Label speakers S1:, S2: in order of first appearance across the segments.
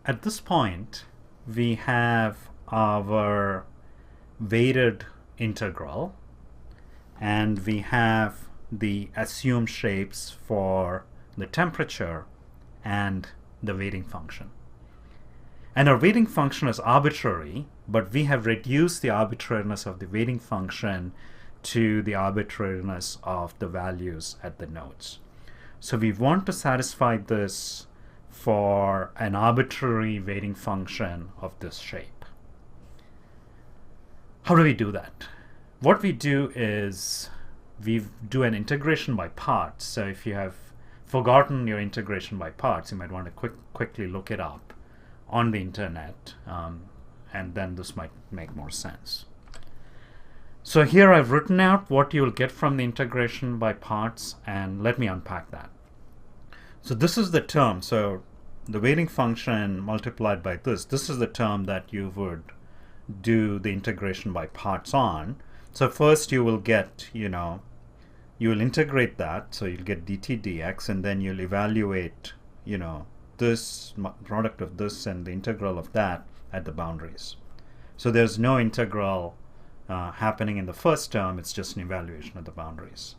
S1: at this point, we have our weighted integral, and we have the assumed shapes for the temperature and the weighting function. And our weighting function is arbitrary, but we have reduced the arbitrariness of the weighting function to the arbitrariness of the values at the nodes. So we want to satisfy this for an arbitrary weighting function of this shape. How do we do that? What we do is we do an integration by parts. So if you have forgotten your integration by parts, you might want to quickly look it up on the internet, and then this might make more sense. So here I've written out what you will get from the integration by parts, and let me unpack that. So this is the term. So the weighting function multiplied by this is the term that you would do the integration by parts on. So first you will get, you will integrate that, so you'll get dt dx, and then you'll evaluate, this product of this and the integral of that at the boundaries. So there's no integral happening in the first term, it's just an evaluation of the boundaries.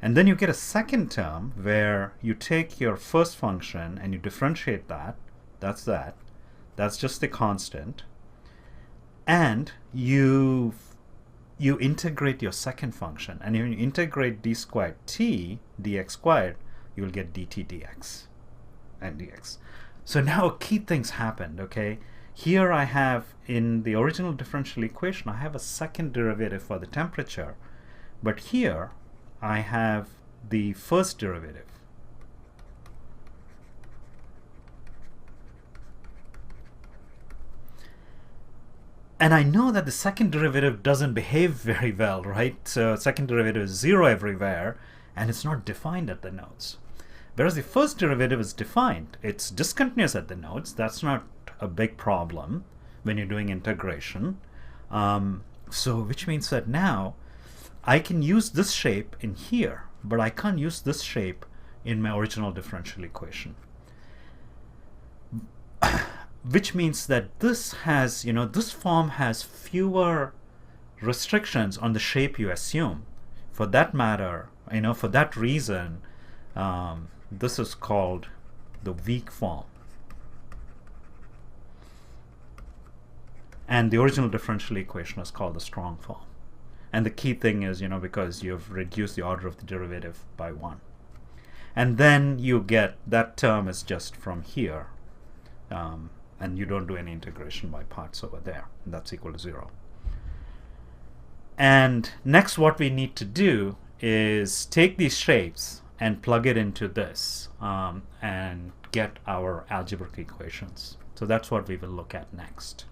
S1: And then you get a second term where you take your first function and you differentiate that. That's just the constant. And you integrate your second function. And when you integrate d squared t dx squared, you will get dt dx and dx. So now key things happened, okay? Here I have, in the original differential equation, I have a second derivative for the temperature. But here I have the first derivative. And I know that the second derivative doesn't behave very well, right? So second derivative is 0 everywhere, and it's not defined at the nodes. Whereas the first derivative is defined. It's discontinuous at the nodes. That's not a big problem when you're doing integration. Which means that now I can use this shape in here, but I can't use this shape in my original differential equation. Which means that this has, this form has fewer restrictions on the shape you assume. For that matter, for that reason, this is called the weak form. And the original differential equation is called the strong form. And the key thing is, because you've reduced the order of the derivative by 1. And then you get that term is just from here. And you don't do any integration by parts over there. And that's equal to 0. And next what we need to do is take these shapes and plug it into this and get our algebraic equations. So that's what we will look at next.